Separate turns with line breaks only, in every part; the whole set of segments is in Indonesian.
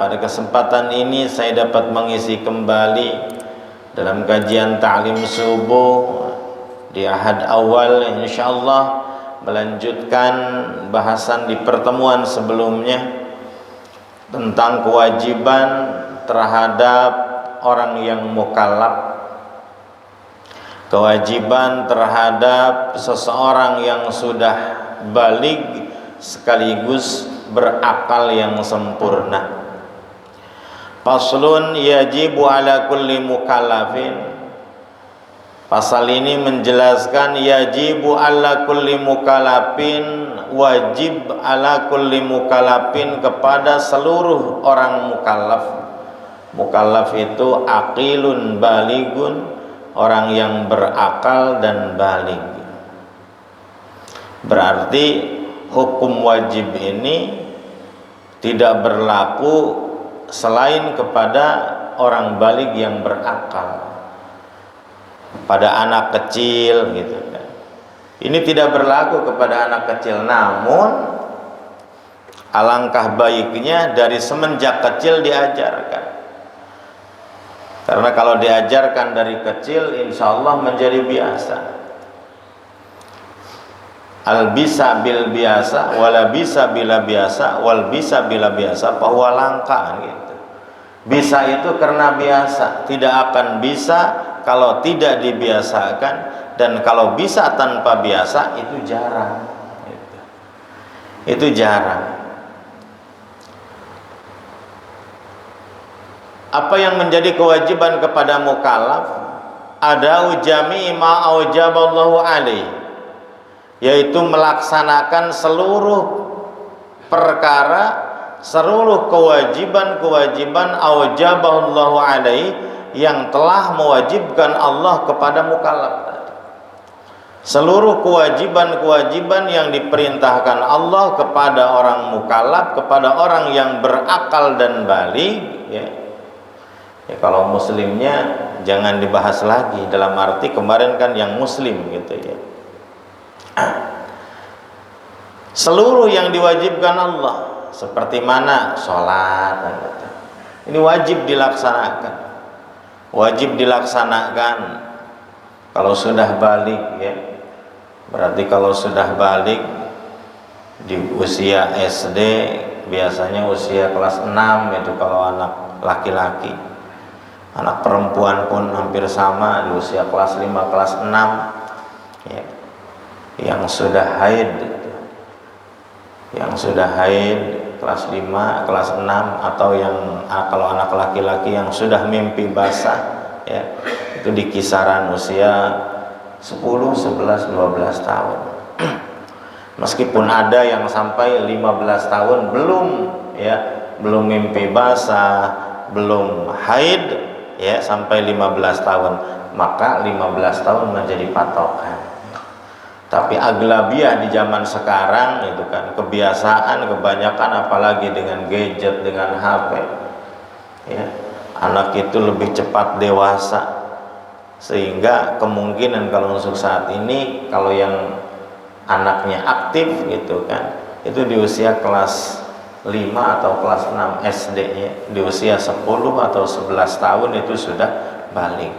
pada kesempatan ini saya dapat mengisi kembali dalam kajian ta'lim subuh di Ahad awal, insyaallah melanjutkan bahasan di pertemuan sebelumnya tentang kewajiban terhadap orang yang mukallaf, kewajiban terhadap seseorang yang sudah baligh sekaligus berakal yang sempurna. Faslun yajibu ala kulli mukallafin. Pasal ini menjelaskan yajibu ala kulli mukallafin, wajib ala kulli mukallafin kepada seluruh orang mukallaf. Mukallaf itu aqilun baligun, orang yang berakal dan baligh. Berarti hukum wajib ini tidak berlaku selain kepada orang baligh yang berakal. Pada anak kecil gitu kan, ini tidak berlaku kepada anak kecil. Namun alangkah baiknya dari semenjak kecil diajarkan, karena kalau diajarkan dari kecil insya Allah menjadi biasa. Al bisa bil biasa, wala bisa bila biasa, wal bisa bila biasa, bahwa langka gitu. Bisa itu karena biasa, tidak akan bisa kalau tidak dibiasakan, dan kalau bisa tanpa biasa itu jarang gitu. Itu jarang. Apa yang menjadi kewajiban kepada mukallaf? Ada ujami ma aujaballahu alaihi, yaitu melaksanakan seluruh perkara, seluruh kewajiban-kewajiban aujaballahu alaihi yang telah mewajibkan Allah kepada mukallaf. Seluruh kewajiban-kewajiban yang diperintahkan Allah kepada orang mukallaf, kepada orang yang berakal dan baligh, ya. Ya, kalau muslimnya jangan dibahas lagi, dalam arti kemarin kan yang muslim gitu ya. Seluruh yang diwajibkan Allah, seperti mana sholat gitu, ini wajib dilaksanakan. Wajib dilaksanakan kalau sudah baligh ya. Berarti kalau sudah baligh di usia SD, biasanya usia kelas 6 itu kalau anak laki-laki. Anak perempuan pun hampir sama, di usia kelas 5, kelas 6 ya. Yang sudah haid gitu. Yang sudah haid kelas 5, kelas 6, atau yang kalau anak laki-laki yang sudah mimpi basah ya, itu di kisaran usia 10, 11, 12 tahun. Meskipun ada yang sampai 15 tahun belum ya, belum mimpi basah, belum haid ya, sampai 15 tahun, maka 15 tahun menjadi patokan. Tapi aglabiah di zaman sekarang itu kan kebiasaan kebanyakan, apalagi dengan gadget, dengan HP ya, anak itu lebih cepat dewasa, sehingga kemungkinan kalau untuk saat ini kalau yang anaknya aktif gitu kan, itu di usia kelas 5 atau kelas 6 SD ya, di usia 10 atau 11 tahun itu sudah baligh.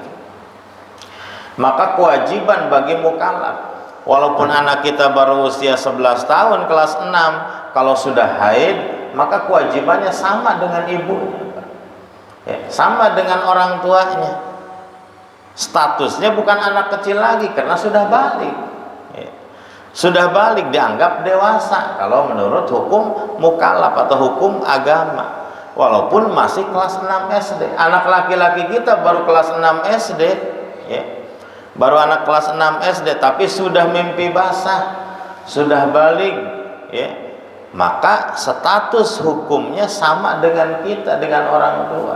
Maka kewajiban bagi mukallaf, walaupun anak kita baru usia 11 tahun, kelas 6, kalau sudah haid, maka kewajibannya sama dengan ibunya ya, sama dengan orang tuanya. Statusnya bukan anak kecil lagi karena sudah baligh ya. Sudah baligh dianggap dewasa kalau menurut hukum mukallaf atau hukum agama, walaupun masih kelas 6 SD. Anak laki-laki kita baru kelas 6 SD ya, baru anak kelas 6 SD, tapi sudah mimpi basah, sudah baligh ya, maka status hukumnya sama dengan kita, dengan orang tua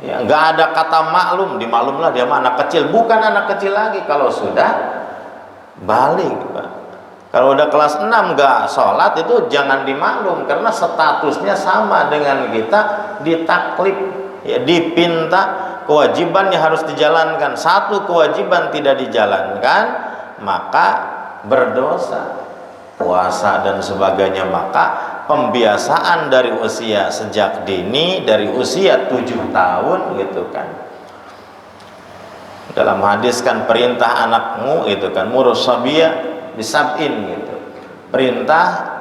ya. Nggak ada kata maklum, dimaklumlah dia mah anak kecil, bukan anak kecil lagi kalau sudah baligh Pak. Kalau udah kelas 6 nggak sholat itu jangan dimaklum, karena statusnya sama dengan kita, ditaklif ya, dipinta kewajibannya harus dijalankan. Satu kewajiban tidak dijalankan maka berdosa, puasa dan sebagainya, maka pembiasaan dari usia sejak dini, dari usia 7 tahun gitu kan. Dalam hadis kan perintah anakmu itu kan murus sabiyya bisab'in gitu. Perintah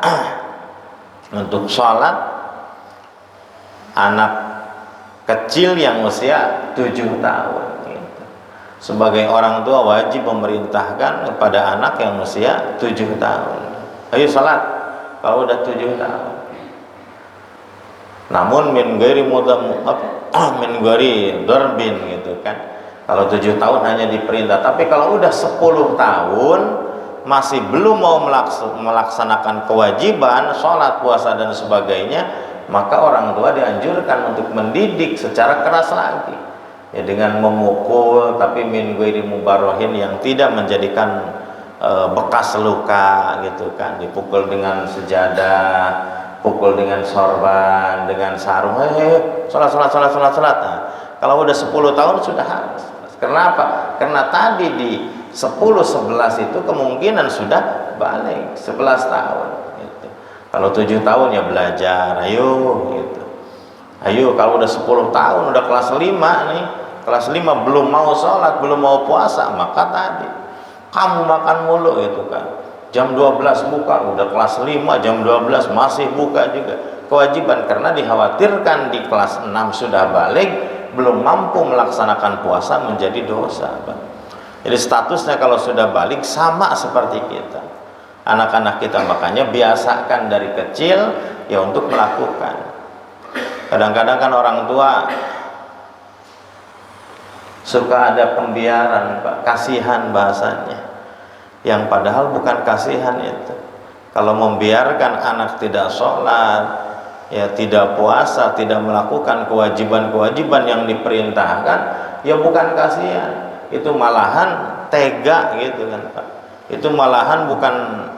untuk sholat anak kecil yang usia 7 tahun gitu. Sebagai orang tua wajib memerintahkan kepada anak yang usia 7 tahun, ayo sholat kalau udah 7 tahun. Namun min ghairi min ghairi darbin gitu kan. Kalau 7 tahun hanya diperintah, tapi kalau udah 10 tahun masih belum mau melaksanakan kewajiban sholat, puasa dan sebagainya, maka orang tua dianjurkan untuk mendidik secara keras lagi, ya, dengan memukul, tapi min ghairi mubarrohin, yang tidak menjadikan bekas luka gitu kan. Dipukul dengan sejadah, pukul dengan sorban, dengan sarung, sholat. Nah, kalau udah 10 tahun sudah harus. Kenapa? Karena tadi di 10-11 itu kemungkinan sudah balik 11 tahun gitu. Kalau 7 tahun ya belajar, ayo gitu. Ayo kalau udah 10 tahun, udah kelas 5 nih, kelas 5 belum mau sholat, belum mau puasa, maka tadi kamu makan mulu gitu kan. Jam 12 buka, udah kelas 5 jam 12 masih buka juga. Kewajiban, karena dikhawatirkan di kelas 6 sudah balik, belum mampu melaksanakan puasa, menjadi dosa, Pak. Jadi statusnya kalau sudah balik sama seperti kita, anak-anak kita. Makanya biasakan dari kecil ya untuk melakukan. Kadang-kadang kan orang tua suka ada pembiaran, Pak, kasihan bahasanya, yang padahal bukan kasihan itu. Kalau membiarkan anak tidak sholat, ya tidak puasa, tidak melakukan kewajiban-kewajiban yang diperintahkan, ya bukan kasihan, itu malahan tega gitu kan, Pak. Itu malahan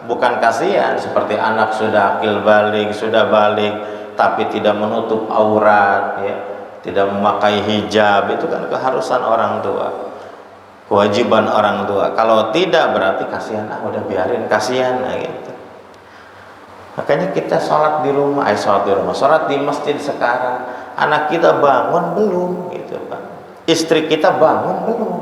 bukan kasihan, seperti anak sudah akil balik, sudah balik tapi tidak menutup aurat, ya, tidak memakai hijab, itu kan keharusan orang tua, kewajiban orang tua. Kalau tidak berarti kasihan, udah biarin, kasihan gitu. Makanya kita sholat di rumah, sholat di masjid sekarang. Anak kita bangun belum, gitu Pak. Istri kita bangun belum.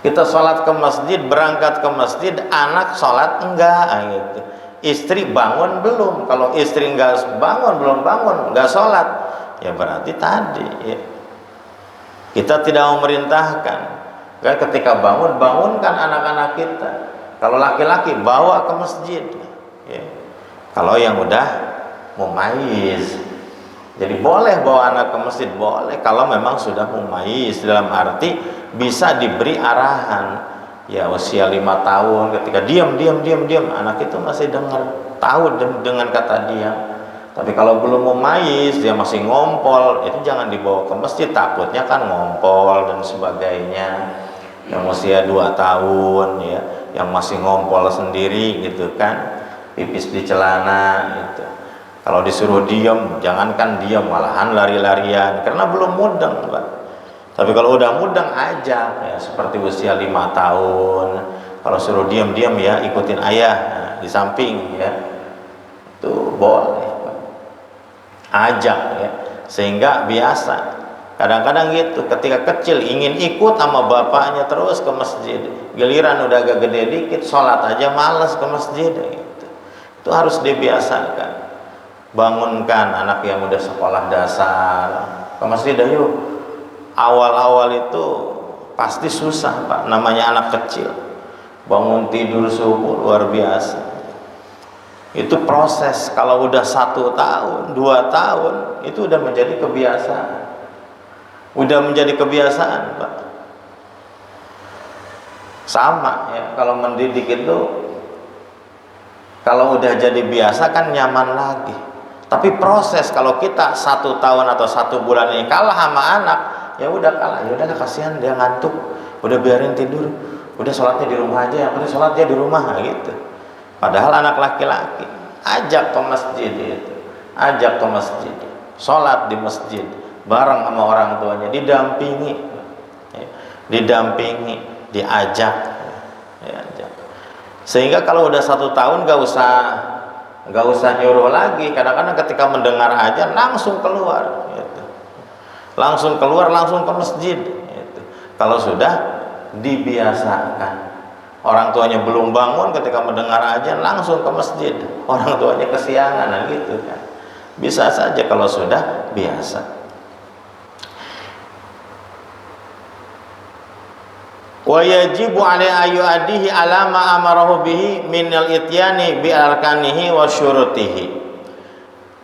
Kita sholat ke masjid, berangkat ke masjid, anak sholat enggak, gitu. Istri bangun belum. Kalau istri enggak bangun, belum bangun, enggak sholat, ya berarti tadi, ya, kita tidak memerintahkan. Ketika bangun, bangunkan anak-anak kita. Kalau laki-laki bawa ke masjid. Ya. Kalau yang udah mumayyiz, jadi boleh bawa anak ke masjid, boleh kalau memang sudah mumayyiz, dalam arti bisa diberi arahan. Ya usia 5 tahun, ketika diam, anak itu masih dengar, tahu dengan kata diam. Tapi kalau belum mumayyiz, dia masih ngompol, itu jangan dibawa ke masjid, takutnya kan ngompol dan sebagainya. Yang usia 2 tahun, ya, yang masih ngompol sendiri gitu kan, pipis di celana gitu. Kalau disuruh diam, jangankan diam, malahan lari-larian karena belum mudeng, Pak. Tapi kalau udah mudeng aja, ya, seperti usia 5 tahun, kalau suruh diam ya ikutin ayah, nah, di samping, ya, itu boleh, Pak. Ajak, ya, sehingga biasa. Kadang-kadang gitu, ketika kecil ingin ikut sama bapaknya terus ke masjid, giliran udah agak gede dikit, sholat aja males ke masjid gitu. Itu harus dibiasakan. Bangunkan anak yang udah sekolah dasar ke masjid, ayo. Awal-awal itu pasti susah, Pak, namanya anak kecil, bangun tidur subuh luar biasa. Itu proses. Kalau udah 1 tahun 2 tahun itu udah menjadi kebiasaan, Pak. Sama, ya, kalau mendidik itu, kalau udah jadi biasa kan nyaman lagi. Tapi proses, kalau kita 1 tahun atau 1 bulan ini kalah sama anak, ya udah kalah, ya udah kasihan, dia ngantuk, udah biarin tidur, udah sholatnya di rumah aja, yang penting sholatnya di rumah gitu. Padahal anak laki-laki, ajak ke masjid itu, ajak ke masjid, sholat di masjid bareng sama orang tuanya, didampingi, diajak, sehingga kalau udah 1 tahun gak nggak usah nyuruh lagi. Kadang-kadang ketika mendengar azan langsung keluar gitu. Langsung keluar, langsung ke masjid gitu. Kalau sudah dibiasakan. Orang tuanya belum bangun, ketika mendengar azan langsung ke masjid. Orang tuanya kesiangan gitu kan. Bisa saja kalau sudah biasa. Wa yajibu alaihi ayu'addihi ala ma amarahu bihi minal ityani bi arkanihi wa syurutihi.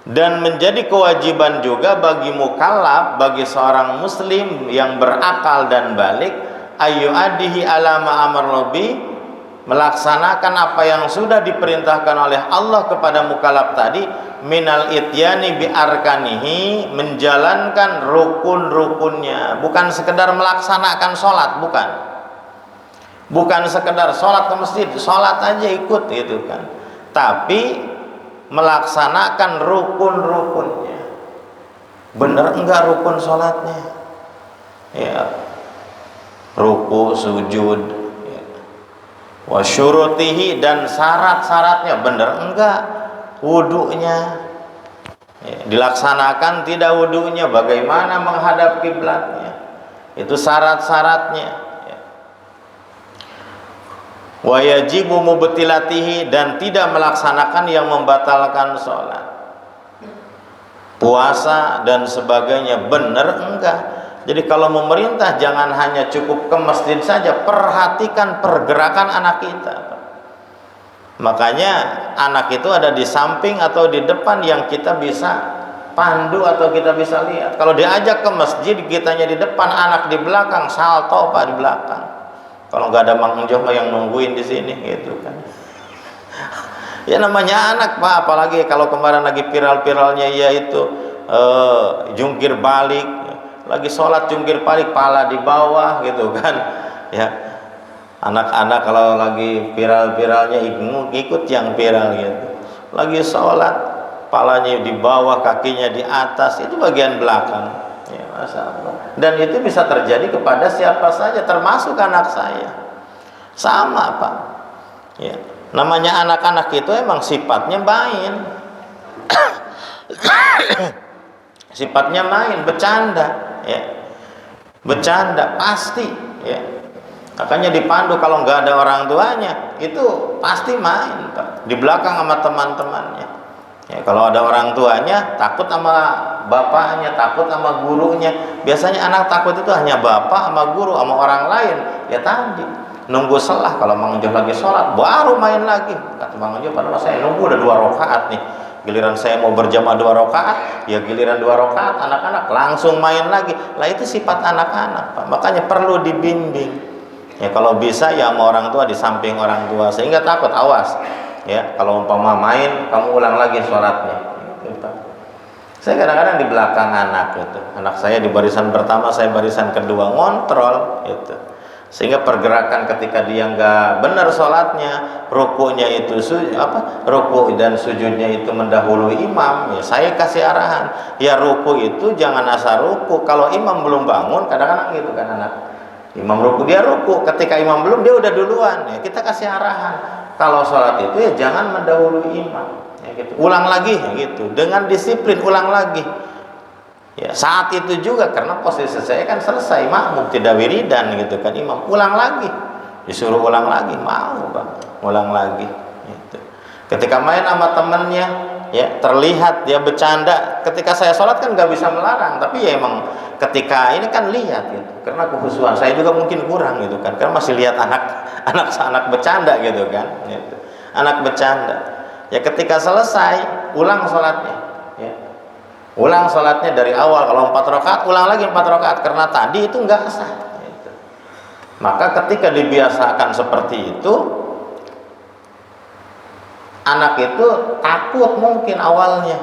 Dan menjadi kewajiban juga bagi mukallaf, bagi seorang muslim yang berakal dan balik, ayu'addihi ala ma amarahu bihi, melaksanakan apa yang sudah diperintahkan oleh Allah kepada mukallaf tadi, minal ityani bi arkanihi, menjalankan rukun-rukunnya, bukan sekedar melaksanakan sholat, bukan sekedar sholat ke masjid, sholat aja ikut gitu kan, tapi melaksanakan rukun-rukunnya. Bener enggak rukun sholatnya? Ya, ruku, sujud, wa syurutihi, dan syarat-syaratnya bener enggak? Wudunya ya, dilaksanakan tidak wudunya, bagaimana menghadap kiblatnya, itu syarat-syaratnya ya. Wa yajibu mubtilatihi, dan tidak melaksanakan yang membatalkan sholat, puasa dan sebagainya, bener enggak? Jadi kalau memerintah jangan hanya cukup ke masjid saja, perhatikan pergerakan anak kita. Makanya anak itu ada di samping atau di depan yang kita bisa pandu atau kita bisa lihat. Kalau diajak ke masjid, kitanya di depan, anak di belakang, salto Pak di belakang. Kalau nggak ada Mang Enjoh yang nungguin di sini gitu kan. Ya namanya anak Pak, apalagi kalau kemarin lagi viral-viralnya yaitu jungkir balik, lagi sholat jungkir balik, pala di bawah gitu kan ya. Anak-anak kalau lagi viral-viralnya ikut yang viral gitu, lagi sholat palanya di bawah, kakinya di atas, itu bagian belakang ya, Masya Allah. Dan itu bisa terjadi kepada siapa saja, termasuk anak saya. Sama Pak ya, namanya anak-anak itu emang sifatnya main sifatnya main, bercanda ya, bercanda pasti ya. Makanya dipandu, kalau nggak ada orang tuanya itu pasti main Pak, di belakang sama teman-temannya ya. Kalau ada orang tuanya takut sama bapaknya, takut sama gurunya. Biasanya anak takut itu hanya bapak sama guru, sama orang lain ya tadi nunggu selah. Kalau Mang Enjoh lagi sholat baru main lagi, kata Mang Enjoh, padahal saya nunggu udah 2 rakaat nih, giliran saya mau berjamaah 2 rakaat, ya giliran 2 rakaat anak-anak langsung main lagi. Lah itu sifat anak-anak Pak, makanya perlu dibimbing ya. Kalau bisa ya sama orang tua, di samping orang tua, sehingga takut, awas ya, kalau umpama main kamu ulang lagi sholatnya gitu. Saya kadang-kadang di belakang anak gitu, anak saya di barisan pertama, saya barisan kedua, ngontrol gitu, sehingga pergerakan ketika dia nggak benar sholatnya, rukunya itu ruku dan sujudnya itu mendahului imam ya, saya kasih arahan ya, ruku itu jangan asal ruku. Kalau imam belum bangun, kadang-kadang gitu kan anak, imam ruku dia ruku, ketika imam belum dia udah duluan ya, kita kasih arahan kalau sholat itu ya jangan mendahului imam ya, gitu. Ulang lagi ya, gitu, dengan disiplin ulang lagi ya. Saat itu juga karena posisi saya kan selesai makmum, tidak wiridan gitu kan, imam ulang lagi, disuruh ulang lagi, mau Bang ulang lagi gitu. Ketika main sama temennya ya, terlihat dia bercanda, ketika saya sholat kan nggak bisa melarang, tapi ya emang ketika ini kan lihat gitu, karena kekhusyuan saya juga mungkin kurang gitu kan, karena masih lihat anak bercanda gitu kan gitu. Anak bercanda ya, ketika selesai ulang sholatnya ya, ulang sholatnya dari awal. Kalau 4 rakaat ulang lagi 4 rakaat, karena tadi itu nggak sah gitu. Maka ketika dibiasakan seperti itu, anak itu takut, mungkin awalnya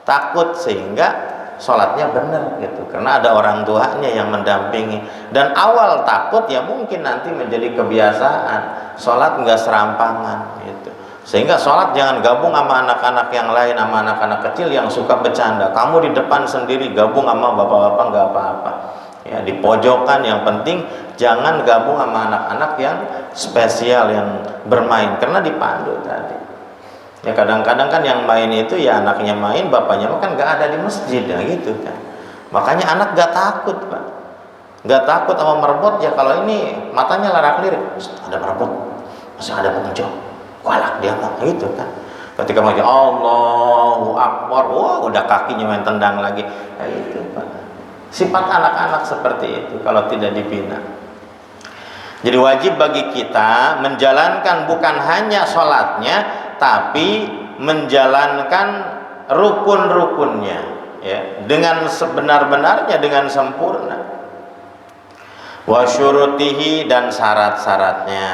takut sehingga sholatnya benar gitu, karena ada orang tuanya yang mendampingi. Dan awal takut ya mungkin nanti menjadi kebiasaan, sholat nggak serampangan gitu, sehingga sholat jangan gabung sama anak-anak yang lain, sama anak-anak kecil yang suka bercanda. Kamu di depan sendiri, gabung sama bapak-bapak nggak apa-apa ya, di pojokan. Yang penting jangan gabung sama anak-anak yang spesial yang bermain, karena dipandu tadi Ya kadang-kadang kan yang main itu ya anaknya main, bapaknya kan nggak ada di masjid ya gitu kan. Makanya anak nggak takut Pak, nggak takut sama merebut ya. Kalau ini matanya larak-lirik, ada merebut, masih ada penghijau, galak dia mah gitu kan. Ketika mau Allahu Akbar, wah udah kakinya main tendang lagi. Ya itu Pak. Sifat anak-anak seperti itu kalau tidak dibina. Jadi wajib bagi kita menjalankan bukan hanya sholatnya, tapi menjalankan rukun-rukunnya ya, dengan sebenar-benarnya, dengan sempurna. Wa syurutihi, dan syarat-syaratnya.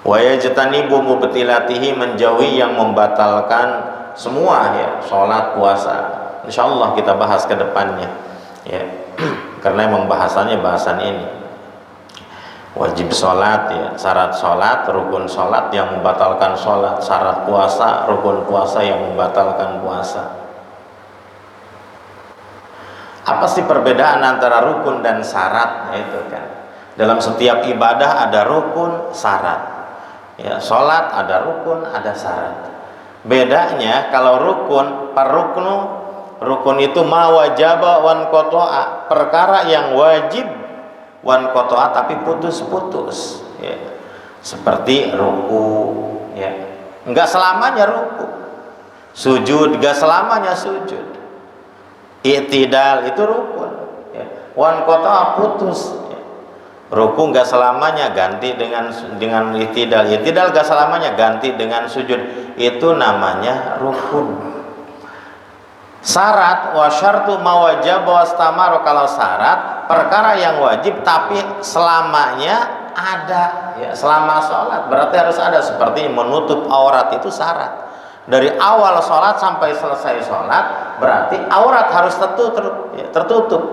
Wa yajtanibu mubtilatihi, menjauhi yang membatalkan semua ya, sholat, puasa. Insyaallah kita bahas ke depannya ya. Karena emang bahasannya bahasan ini. Wajib sholat ya, syarat sholat, rukun sholat yang membatalkan sholat, syarat puasa, rukun puasa yang membatalkan puasa. Apa sih perbedaan antara rukun dan syarat? Nah, itu kan. Dalam setiap ibadah ada rukun, syarat. Ya, sholat ada rukun, ada syarat. Bedanya kalau rukun, rukun itu ma wajaba wan qata'a, perkara yang wajib wan qata'a tapi putus-putus ya. Seperti ruku ya, enggak selamanya ruku. Sujud enggak selamanya sujud. I'tidal itu rukun ya. Wan qata'a putus ya. Ruku enggak selamanya ganti dengan i'tidal. I'tidal enggak selamanya ganti dengan sujud. Itu namanya rukun. Syarat wa syartu ma wajab wastamar, kalau syarat perkara yang wajib tapi selamanya ada ya, selama sholat berarti harus ada, seperti menutup aurat itu syarat. Dari awal sholat sampai selesai sholat berarti aurat harus tertutup.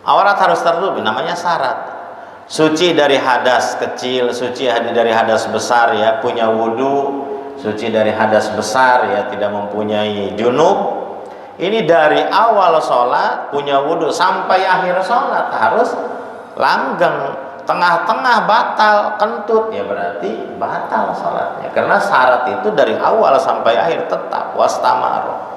Aurat harus tertutup, namanya syarat. Suci dari hadas kecil, suci dari hadas besar ya, punya wudu, suci dari hadas besar ya, tidak mempunyai junub. Ini dari awal sholat punya wudhu sampai akhir sholat harus langgeng. Tengah-tengah batal, kentut ya berarti batal sholatnya. Karena syarat itu dari awal sampai akhir tetap wastamaro.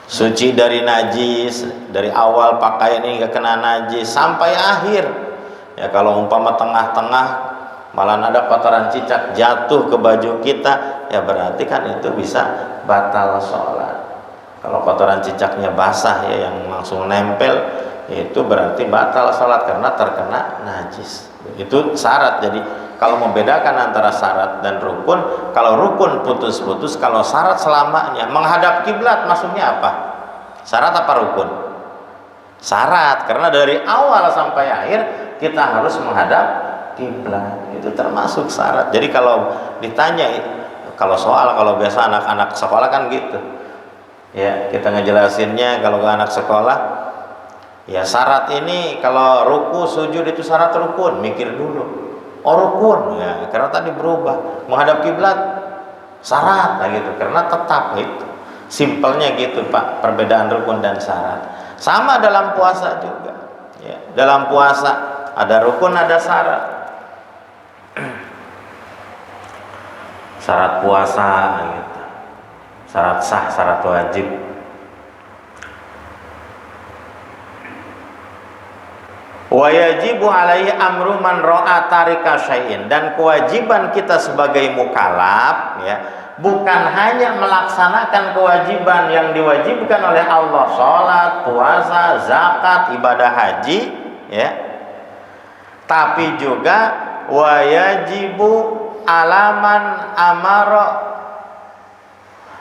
Suci dari najis, dari awal pakaian ini gak kena najis sampai akhir. Ya kalau umpama tengah-tengah malah ada kotoran cicak jatuh ke baju kita, ya berarti kan itu bisa batal sholat. Kalau kotoran cicaknya basah ya, yang langsung nempel, itu berarti batal salat karena terkena najis. Itu syarat. Jadi kalau membedakan antara syarat dan rukun, kalau rukun putus-putus, kalau syarat selamanya. Menghadap kiblat maksudnya apa? Syarat apa rukun? Syarat, karena dari awal sampai akhir kita harus menghadap kiblat. Itu termasuk syarat. Jadi kalau ditanya, kalau biasa anak-anak sekolah kan gitu. Ya, kita ngejelasinnya kalau ke anak sekolah, ya syarat ini kalau ruku sujud itu syarat rukun, mikir dulu. Oh rukun ya, karena tadi berubah. Menghadap kiblat syarat nah gitu, karena tetap itu. Simpelnya gitu Pak, perbedaan rukun dan syarat. Sama dalam puasa juga. Ya, dalam puasa ada rukun, ada syarat. Syarat puasa gitu. Syarat sah, syarat wajib. Wa yajibu alaihi amru man ra'a tarika syai'in, dan kewajiban kita sebagai mukallaf ya, bukan hanya melaksanakan kewajiban yang diwajibkan oleh Allah, sholat, puasa, zakat, ibadah haji ya, tapi juga wa yajibu alaman amara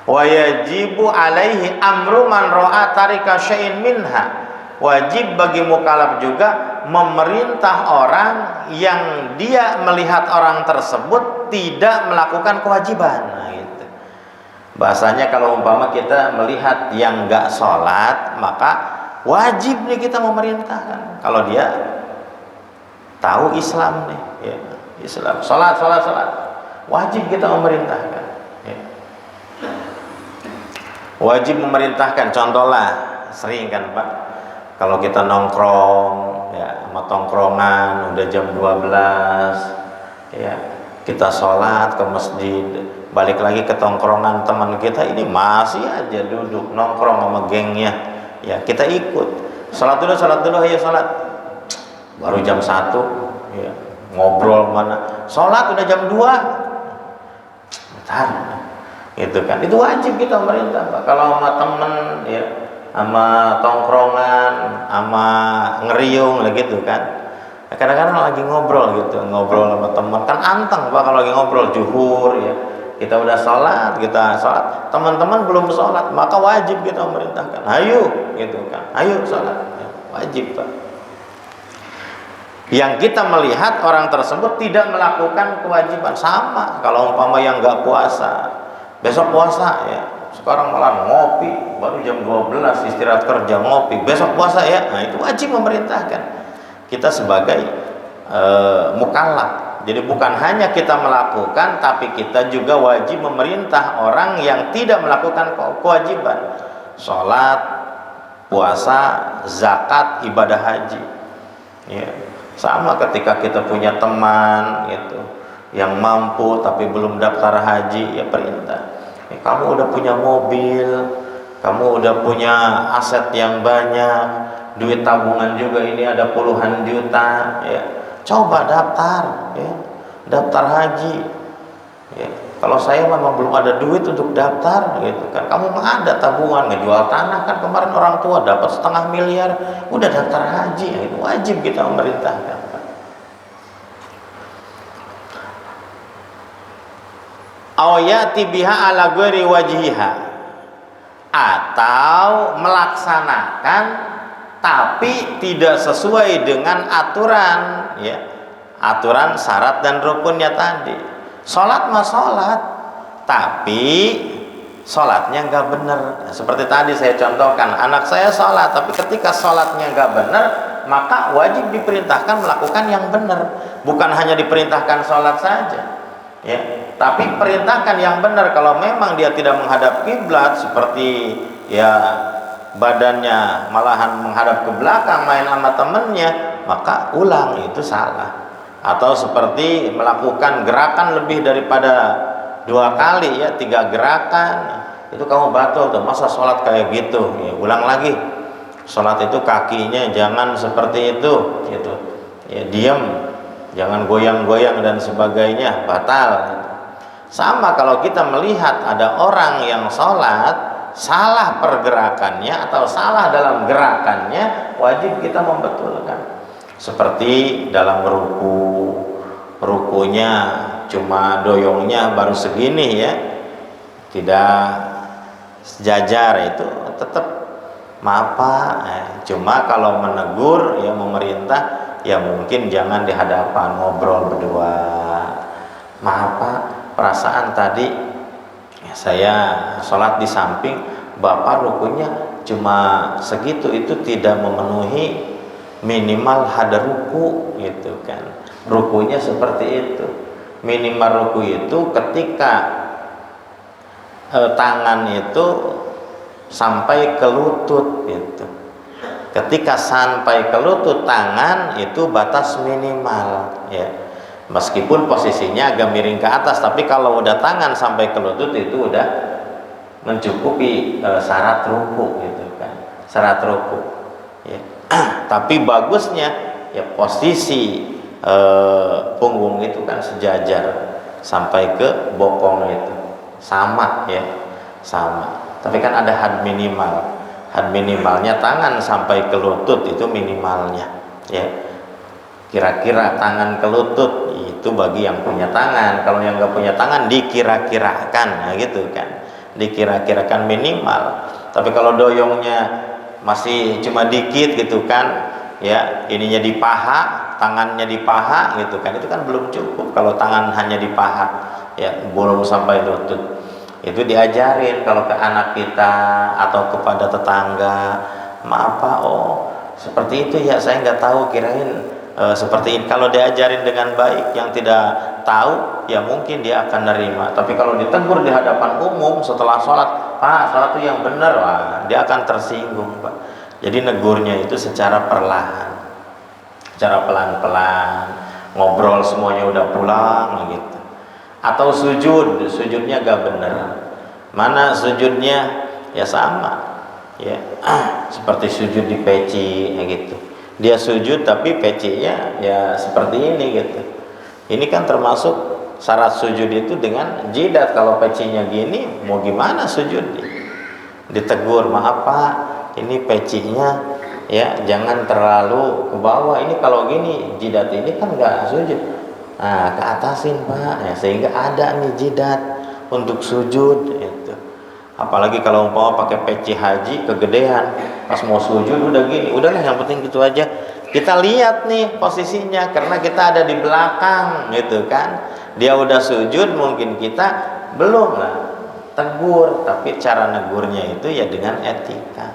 wa yajibu alaihi amru man ra'a tarika syai'in minha. Wajib bagi mukallaf juga memerintah orang yang dia melihat orang tersebut tidak melakukan kewajiban. Nah, gitu. Bahasanya kalau umpama kita melihat yang enggak sholat, maka wajib nih kita memerintahkan. Kalau dia tahu Islam nih, ya, Islam, sholat, wajib kita memerintahkan. Ya. Wajib memerintahkan. Contohlah, sering kan Pak, kalau kita nongkrong ya, sama tongkrongan udah jam 12 ya, kita sholat ke masjid, balik lagi ke tongkrongan teman kita ini masih aja duduk nongkrong sama gengnya ya, kita ikut sholat dulu ayo sholat, baru jam 1 ya, ngobrol mana, sholat udah jam 2 bentar gitu kan. Itu wajib kita merintah Pak. Kalau sama temen ya, sama tongkrongan, sama ngeriung lah gitu kan, kadang-kadang lagi ngobrol gitu, ngobrol sama teman kan anteng Pak kalau lagi ngobrol zuhur ya, kita udah sholat, teman-teman belum sholat, maka wajib kita memerintahkan ayo gitu kan, ayo sholat ya, wajib Pak. Yang kita melihat orang tersebut tidak melakukan kewajiban, sama kalau umpama yang nggak puasa, besok puasa ya, sekarang malah ngopi, baru jam 12 istirahat kerja ngopi, besok puasa ya, nah itu wajib memerintahkan. Kita sebagai mukallaf, jadi bukan hanya kita melakukan, tapi kita juga wajib memerintah orang yang tidak melakukan kewajiban, sholat, puasa, zakat, ibadah haji ya. Sama ketika kita punya teman gitu yang mampu tapi belum daftar haji, ya perintah, kamu udah punya mobil, kamu udah punya aset yang banyak, duit tabungan juga ini ada puluhan juta ya, coba daftar ya, daftar haji ya. Kalau saya memang belum ada duit untuk daftar gitu kan, kamu mah ada tabungan, ngejual tanah kan kemarin orang tua dapat 500 miliar, udah daftar haji ya, itu wajib kita memerintahkan. Awayati biha ala ghairi wajhiha, atau melaksanakan tapi tidak sesuai dengan aturan ya, aturan syarat dan rukunnya tadi. Sholat mah sholat, tapi sholatnya nggak benar. Seperti tadi saya contohkan, anak saya sholat, tapi ketika sholatnya nggak benar, maka wajib diperintahkan melakukan yang benar. Bukan hanya diperintahkan sholat saja, ya, tapi perintahkan yang benar. Kalau memang dia tidak menghadap kiblat, seperti ya badannya malahan menghadap ke belakang main sama temennya, maka ulang, itu salah. Atau seperti melakukan gerakan lebih daripada 2 kali ya, 3 gerakan, itu kamu batal tuh, masa sholat kayak gitu ya, ulang lagi. Sholat itu kakinya jangan seperti itu gitu ya, diam, jangan goyang-goyang dan sebagainya, batal gitu. Sama kalau kita melihat ada orang yang sholat salah pergerakannya atau salah dalam gerakannya, wajib kita membetulkan. Seperti dalam rukunya cuma doyongnya baru segini ya, tidak sejajar, itu tetap maaf Pak. Cuma kalau menegur ya, memerintah ya, mungkin jangan di hadapan, ngobrol berdua, maaf Pak, perasaan tadi ya, saya sholat di samping Bapak rukunya cuma segitu, itu tidak memenuhi minimal hada ruku gitu kan. Rukunya seperti itu, minimal ruku itu ketika tangan itu sampai ke lutut gitu. Ketika sampai ke lutut tangan itu batas minimal ya, meskipun posisinya agak miring ke atas, tapi kalau udah tangan sampai ke lutut itu udah mencukupi syarat ruku gitu kan, syarat ruku ya. Tapi bagusnya ya posisi punggung itu kan sejajar sampai ke bokong itu sama ya, sama. Tapi kan ada had minimal, had minimalnya tangan sampai ke lutut itu minimalnya ya. Kira-kira tangan ke lutut itu bagi yang punya tangan, kalau yang nggak punya tangan dikira-kirakan ya gitu kan, dikira-kirakan minimal. Tapi kalau doyongnya masih cuma dikit gitu kan ya, ininya di paha, tangannya di paha gitu kan, itu kan belum cukup. Kalau tangan hanya di paha ya, belum sampai lutut, itu diajarin kalau ke anak kita atau kepada tetangga, maaf Pak, oh seperti itu ya, saya nggak tahu, kirain seperti ini. Kalau diajarin dengan baik, yang tidak tahu ya mungkin dia akan nerima. Tapi kalau ditegur di hadapan umum setelah sholat, Pak sholat itu yang benar, wah dia akan tersinggung Pak. Jadi negurnya itu secara perlahan. secara pelan-pelan, ngobrol semuanya udah pulang gitu. Atau sujudnya gak bener. Mana sujudnya? Ya sama, ya seperti sujud di peci gitu. Dia sujud tapi pecinya ya seperti ini gitu. Ini kan termasuk syarat sujud itu dengan jidat. Kalau pecinya gini, mau gimana sujud? Ditegur, maaf Pak, ini pecinya ya jangan terlalu ke bawah. Ini kalau gini jidat ini kan nggak sujud. Nah, ke atasin Pak, ya, sehingga ada nih jidat untuk sujud itu. Apalagi kalau umpama pakai peci haji kegedean, pas mau sujud udah gini, udahlah yang penting gitu aja. Kita lihat nih posisinya karena kita ada di belakang gitu kan. Dia udah sujud, mungkin kita belum lah. Tegur, tapi cara negurnya itu ya dengan etika.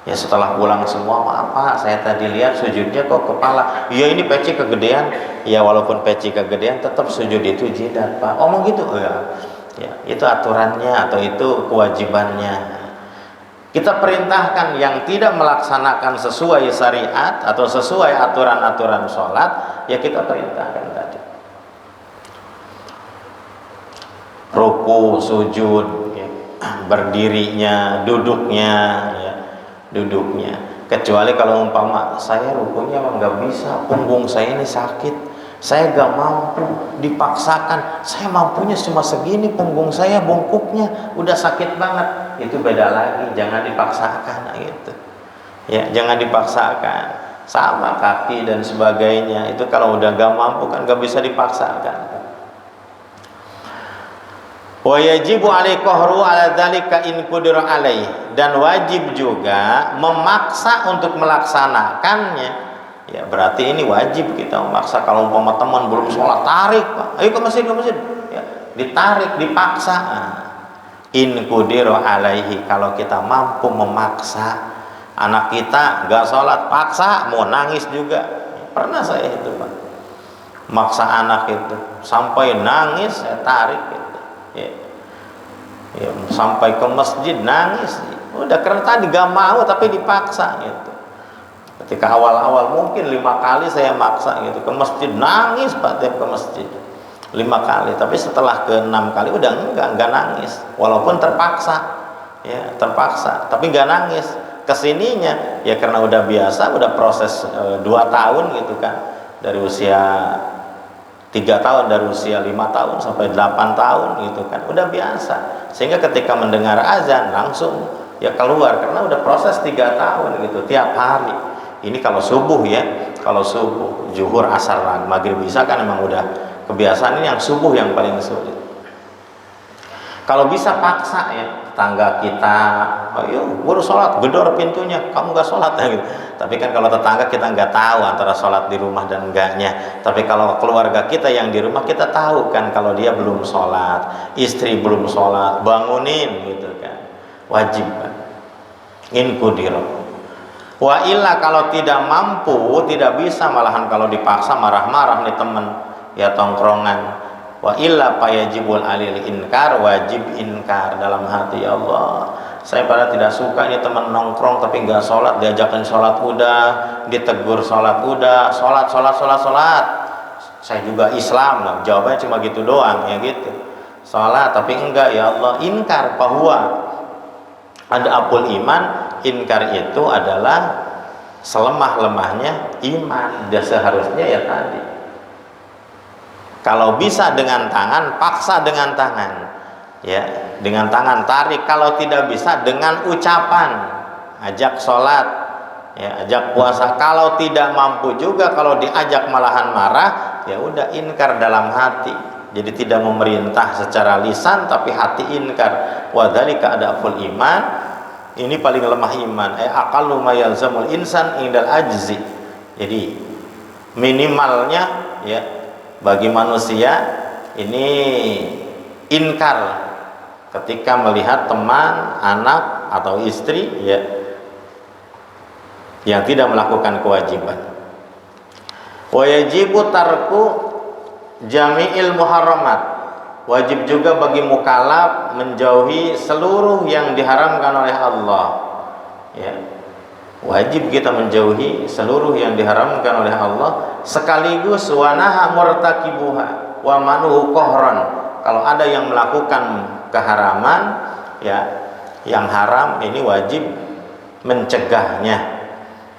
Ya setelah pulang semua, maaf Pak, saya tadi lihat sujudnya kok kepala. Iya ini peci kegedean. Ya walaupun peci kegedean tetap sujud itu jidat Pak. Omong gitu. Oh, ya. Ya, itu aturannya atau itu kewajibannya. Kita perintahkan yang tidak melaksanakan sesuai syariat atau sesuai aturan-aturan sholat, ya kita perintahkan tadi. Ruku, sujud, ya, berdirinya, duduknya, ya, duduknya. Kecuali kalau umpama saya rukunya emang nggak bisa, punggung saya ini sakit, saya gak mampu, dipaksakan, saya mampunya cuma segini, punggung saya bungkuknya udah sakit banget, itu beda lagi, jangan dipaksakan gitu. Ya, jangan dipaksakan. Sama kaki dan sebagainya, itu kalau udah gak mampu kan gak bisa dipaksakan. Wa yajibu alaiqahru ala dzalika in qudira alaih, dan wajib juga memaksa untuk melaksanakannya. Ya berarti ini wajib kita memaksa. Kalau umpama teman belum sholat, tarik Pak, ayo ke masjid, ya, ditarik, dipaksa. In qudira alaihi, kalau kita mampu memaksa anak kita gak sholat, paksa, mau nangis juga. Pernah saya itu Pak, maksa anak itu sampai nangis, saya tarik gitu. Ya, sampai ke masjid nangis, udah karena tadi gak mau tapi dipaksa gitu. Ketika awal-awal mungkin 5 kali saya maksa gitu ke masjid, nangis Pak tiap ke masjid 5 kali, tapi setelah ke 6 kali udah enggak nangis, walaupun terpaksa, ya terpaksa tapi enggak nangis. Kesininya ya karena udah biasa, udah proses 2 tahun gitu kan, dari usia 3 tahun, dari usia 5 tahun sampai 8 tahun gitu kan, udah biasa, sehingga ketika mendengar azan langsung ya keluar karena udah proses 3 tahun gitu tiap hari. Ini kalau subuh ya, kalau subuh, zuhur, asar, maghrib, isya kan emang udah kebiasaan. Ini yang subuh yang paling sulit. Kalau bisa paksa ya, tetangga kita, ayo baru sholat, gedor pintunya, kamu gak sholat ya gitu. Tapi kan kalau tetangga kita nggak tahu antara sholat di rumah dan enggaknya. Tapi kalau keluarga kita yang di rumah kita tahu kan kalau dia belum sholat, istri belum sholat, bangunin gitu kan, wajib kan. In qudira. Wa illa, kalau tidak mampu, tidak bisa, malahan kalau dipaksa marah-marah nih teman ya tongkrongan. Wa illa payajibul alil inkar, wajib inkar dalam hati, ya Allah, saya pada tidak suka ini teman nongkrong tapi nggak sholat, diajakin sholat udah, ditegur sholat udah, sholat. Saya juga Islam, nah, jawabannya cuma gitu doang ya gitu. Sholat tapi enggak, ya Allah, inkar bahwa ada apul iman. Inkar itu adalah selemah-lemahnya iman. Dia seharusnya ya tadi, kalau bisa dengan tangan, paksa dengan tangan, ya dengan tangan tarik. Kalau tidak bisa dengan ucapan, ajak sholat, ya ajak puasa. Kalau tidak mampu juga, kalau diajak malahan marah, ya udah inkar dalam hati. Jadi tidak memerintah secara lisan tapi hati inkar. Wa dzalika adaful iman. Ini paling lemah iman. Aqallu ma yalzamul insan indal ajzi. Jadi minimalnya ya bagi manusia ini inkar ketika melihat teman, anak atau istri ya yang tidak melakukan kewajiban. Wa yajibu tarku jami'il muharramat. Wajib juga bagi mukallaf menjauhi seluruh yang diharamkan oleh Allah. Ya. Wajib kita menjauhi seluruh yang diharamkan oleh Allah, sekaligus wanaha murtakibuha wa manuhu kohron. Kalau ada yang melakukan keharaman, ya, yang haram, ini wajib mencegahnya.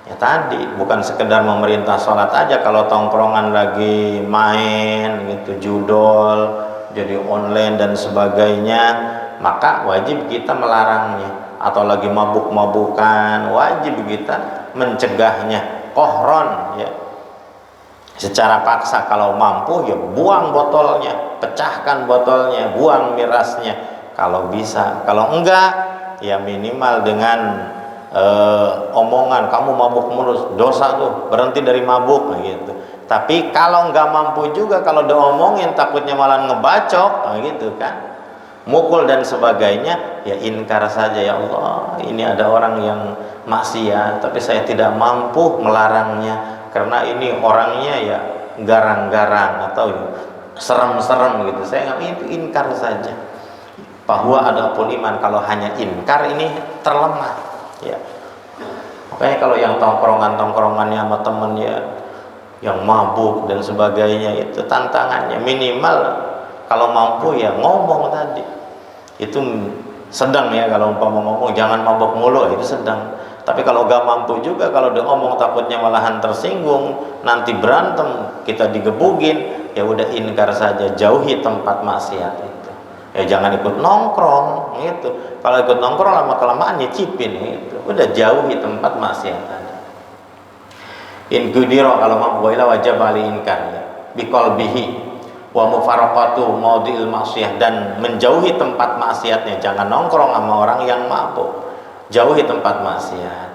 Ya tadi, bukan sekedar memerintah sholat aja. Kalau tongkrongan lagi main gitu, judol, jadi online dan sebagainya, maka wajib kita melarangnya. Atau lagi mabuk-mabukan, wajib kita mencegahnya, kohron, ya, secara paksa. Kalau mampu ya buang botolnya, pecahkan botolnya, buang mirasnya kalau bisa. Kalau enggak ya minimal dengan omongan, kamu mabuk mulus, dosa tuh, berhenti dari mabuk gitu. Tapi kalau enggak mampu juga, kalau diomongin takutnya malah ngebacok gitu kan, mukul dan sebagainya, ya inkar saja. Ya Allah, ini ada orang yang maksiat tapi saya tidak mampu melarangnya karena ini orangnya ya garang-garang atau serem-serem gitu, saya nggak, itu inkar saja. Bahwa adapun iman kalau hanya inkar ini terlemah, ya. Makanya kalau yang tongkrongannya sama temennya yang mabuk dan sebagainya, itu tantangannya minimal kalau mampu ya ngomong tadi, itu sedang ya. Kalau umpama ngomong jangan mabuk mulu, itu sedang. Tapi kalau gak mampu juga, kalau dia ngomong takutnya malahan tersinggung, nanti berantem, kita digebugin, ya udah inkar saja, jauhi tempat maksiat itu. Ya jangan ikut nongkrong gitu. Kalau ikut nongkrong lama kelamaan nyicipin gitu. Udah jauhi tempat maksiat tadi. In qudira, kalau mampu ila wajib ali inkar, ya, biqalbihi wa mufaraqatu maudhi'il maksiyah, dan menjauhi tempat maksiatnya. Jangan nongkrong sama orang yang mabuk, jauhi tempat maksiat.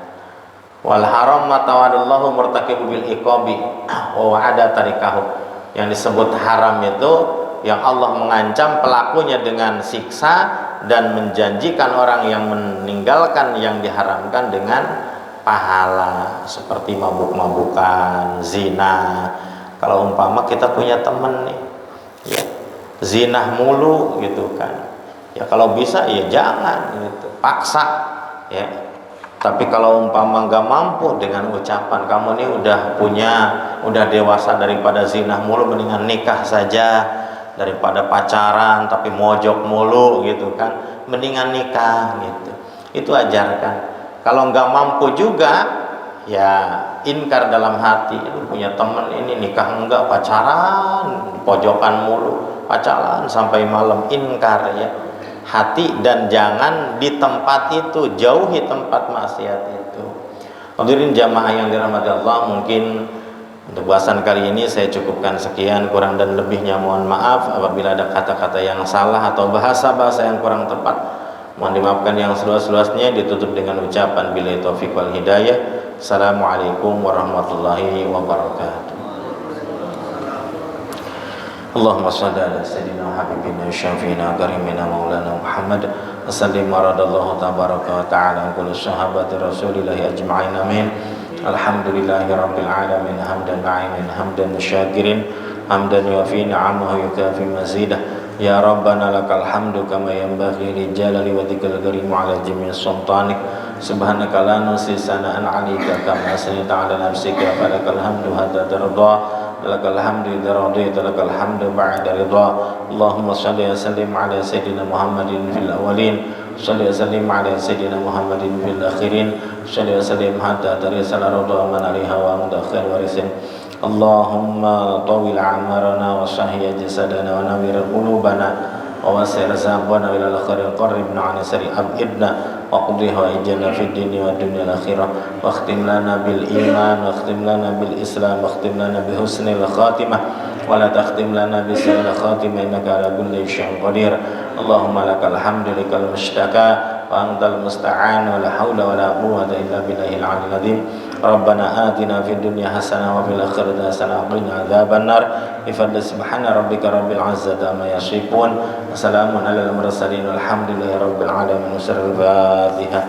Wal haram ma tawadallahu murtakibu bil iqabi wa wa'ada tarikahu. Yang disebut haram itu yang Allah mengancam pelakunya dengan siksa dan menjanjikan orang yang meninggalkan yang diharamkan dengan pahala, seperti mabuk-mabukan, zina. Kalau umpama kita punya temen nih, ya, zinah mulu gitu kan, ya kalau bisa ya jangan gitu, paksa, ya. Tapi kalau umpama nggak mampu, dengan ucapan, kamu nih udah dewasa, daripada zinah mulu mendingan nikah saja, daripada pacaran tapi mojok mulu gitu kan, mendingan nikah gitu. Itu ajarkan. Kalau nggak mampu juga, ya inkar dalam hati. Itu punya temen ini nikah enggak, pacaran, pojokan mulu, pacaran sampai malam, inkar, ya, hati. Dan jangan di tempat itu, jauhi tempat maksiat itu. Hadirin jamaah yang dirahmati Allah, mungkin untuk bahasan kali ini saya cukupkan sekian, kurang dan lebihnya mohon maaf. Apabila ada kata-kata yang salah atau bahasa-bahasa yang kurang tepat, mohon dimaafkan yang seluas-luasnya. Ditutup dengan ucapan billahi taufiq wal hidayah. Assalamualaikum warahmatullahi wabarakatuh. Allahumma shalli ala sayyidina habibina syafiina karimina maulana Muhammad sallim maradallahu tabaraka wa ta'ala kullu sahabati rasulillahi ajma'in amin. Alhamdulillahi rabbil alamin hamdan na'imin hamdan syakirin hamdan yuafi ni'amahu yukafi mazidah. Ya Rabbana lakal hamdu kama yanbaghi li jalali wajhikal karim wa ala jami' sultanik. Subhanaka la nuhsi sana'an 'alaika kama asnayta 'ala nafsika, falakal hamdu hatta tarda, lakal hamdu idza radita, lakal hamdu ba'da ridha. Allahumma shalli wa sallim 'ala sayyidina Muhammadin fil awwalin, shalli wa sallim 'ala sayyidina Muhammadin fil akhirin, shalli wa sallim hatta tarisal ridha man 'alaiha wa anta khair warisin. Allahumma tawil a'marana wa sahih jasadana wa nawwir qulubana wa wasir zabana ila al-khair qarribna 'an sari abidna wa qudhi haijana fid dunya wa dunya al-akhirah wa khtim lana bil iman wa khtim lana bil islam wa khtim lana bi husnil khatimah wa la takhtim lana bi sayyi'il khatimah innaka ala kulli syai'in qadir. Allahumma lakal hamdu likal mushtaka wa antal musta'an wa la haula wa la quwwata illa billahil 'aliyyil 'azim. Rabbana atina fid dunya hasanah wa fil akhirati hasanah wa qina adzabannar. Bifadli subhana rabbika rabbil 'izzati amma yasifun. Wassalamun alal mursalin walhamdulillahi rabbil alamin. Al-Fatihah.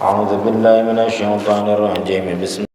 A'udzu billahi minasy syaithanir rajim. Bismillah.